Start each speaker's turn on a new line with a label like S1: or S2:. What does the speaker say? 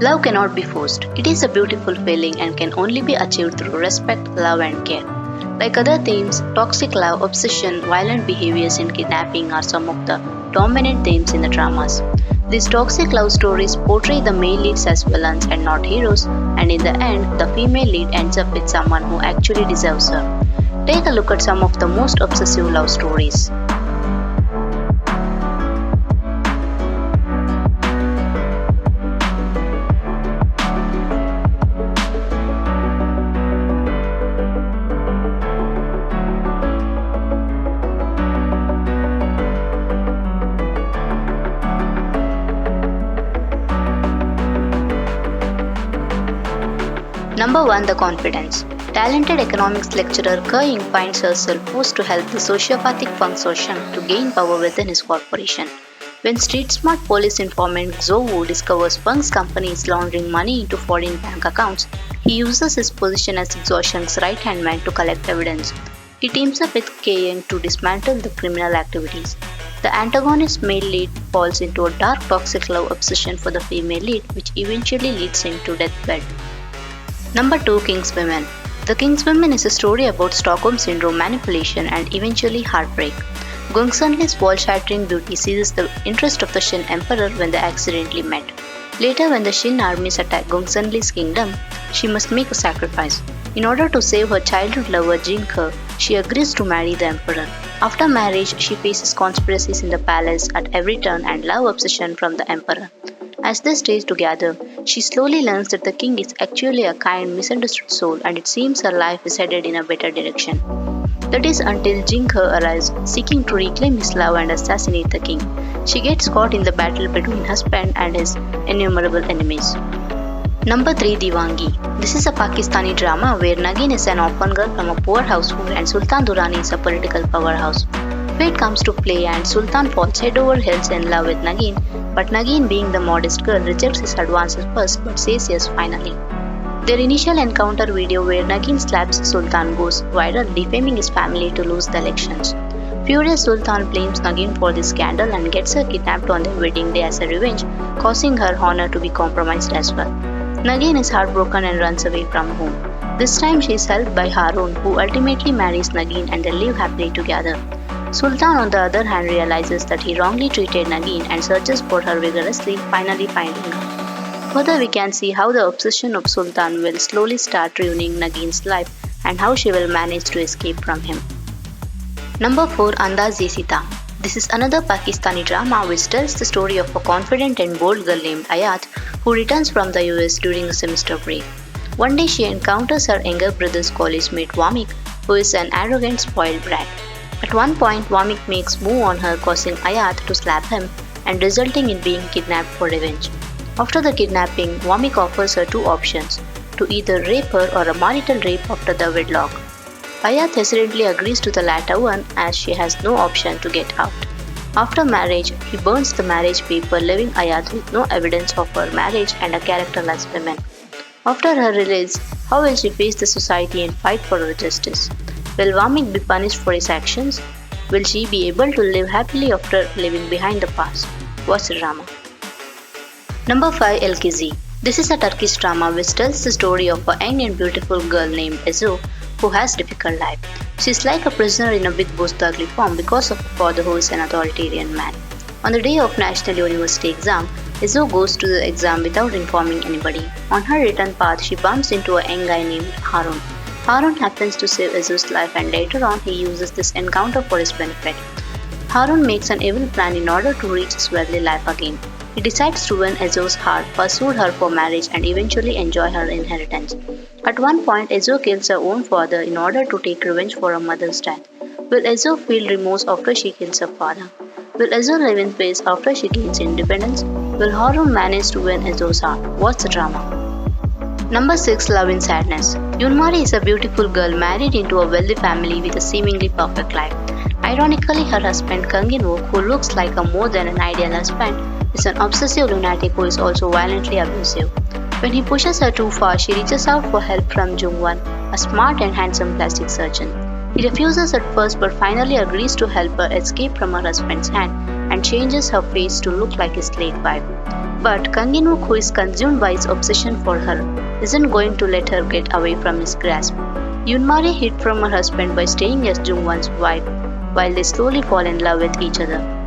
S1: Love cannot be forced. It is a beautiful feeling and can only be achieved through respect, love, and care. Like other themes, toxic love, obsession, violent behaviors, and kidnapping are some of the dominant themes in the dramas. These toxic love stories portray the male leads as villains and not heroes, and in the end, the female lead ends up with someone who actually deserves her. Take a look at some of the most obsessive love stories. Number 1. The Confidence. Talented economics lecturer Ke Ying finds herself forced to help the sociopathic Feng Shousheng to gain power within his corporation. When street-smart police informant Zhou Wu discovers Feng's company is laundering money into foreign bank accounts, he uses his position as Shousheng's right-hand man to collect evidence. He teams up with Ke Ying to dismantle the criminal activities. The antagonist male lead falls into a dark toxic love obsession for the female lead, which eventually leads him to deathbed. Number 2. King's Women. The King's Women is a story about Stockholm Syndrome manipulation and eventually heartbreak. Gongsunli's wall-shattering beauty seizes the interest of the Shin Emperor when they accidentally met. Later, when the Shin armies attack Gongsunli's kingdom, she must make a sacrifice. In order to save her childhood lover Jing He, she agrees to marry the Emperor. After marriage, she faces conspiracies in the palace at every turn and love obsession from the Emperor. As they stay together, she slowly learns that the king is actually a kind, misunderstood soul, and it seems her life is headed in a better direction. That is until Jing He arrives, seeking to reclaim his love and assassinate the king. She gets caught in the battle between husband and his innumerable enemies. Number 3. Diwangi. This is a Pakistani drama where Nagin is an orphan girl from a poor household and Sultan Durrani is a political powerhouse. Fate comes to play and Sultan falls head over heels in love with Nagin, but Nagin, being the modest girl, rejects his advances first but says yes finally. Their initial encounter video where Nagin slaps Sultan goes viral, defaming his family to lose the elections. Furious, Sultan blames Nagin for this scandal and gets her kidnapped on their wedding day as a revenge, causing her honor to be compromised as well. Nagin is heartbroken and runs away from home. This time she is helped by Harun, who ultimately marries Nagin and they live happily together. Sultan, on the other hand, realizes that he wrongly treated Nagin and searches for her vigorously, finally finding her. Further, we can see how the obsession of Sultan will slowly start ruining Nagin's life and how she will manage to escape from him. Number 4. Andazi Sitam. This is another Pakistani drama which tells the story of a confident and bold girl named Ayat who returns from the US during a semester break. One day she encounters her younger brother's college mate Vamik, who is an arrogant, spoiled brat. At one point, Vamik makes move on her, causing Ayat to slap him and resulting in being kidnapped for revenge. After the kidnapping, Vamik offers her two options, to either rape her or a marital rape after the wedlock. Ayat hesitantly agrees to the latter one as she has no option to get out. After marriage, he burns the marriage paper, leaving Ayat with no evidence of her marriage and a characterless woman. After her release, how will she face the society and fight for her justice? Will Vamik be punished for his actions? Will she be able to live happily after leaving behind the past? Watch the drama. Number 5. Elkizi. This is a Turkish drama which tells the story of a young and beautiful girl named Ezo who has a difficult life. She is like a prisoner in a big boss ugly form because of her father who is an authoritarian man. On the day of National University exam, Ezo goes to the exam without informing anybody. On her return path, she bumps into a young guy named Harun. Harun happens to save Ezo's life and later on he uses this encounter for his benefit. Harun makes an evil plan in order to reach his worldly life again. He decides to win Ezo's heart, pursue her for marriage and eventually enjoy her inheritance. At one point, Ezo kills her own father in order to take revenge for her mother's death. Will Ezo feel remorse after she kills her father? Will Ezo live in peace after she gains independence? Will Harun manage to win Ezo's heart? What's the drama? Number 6. Love in Sadness. Yunmari is a beautiful girl married into a wealthy family with a seemingly perfect life. Ironically, her husband Kangin-wook, who looks like a more than an ideal husband, is an obsessive lunatic who is also violently abusive. When he pushes her too far, she reaches out for help from Jung-won, a smart and handsome plastic surgeon. He refuses at first but finally agrees to help her escape from her husband's hand and changes her face to look like his late wife. But Kang In-wook, who is consumed by his obsession for her, isn't going to let her get away from his grasp. Yoon-mari hid from her husband by staying as Jung-won's wife while they slowly fall in love with each other.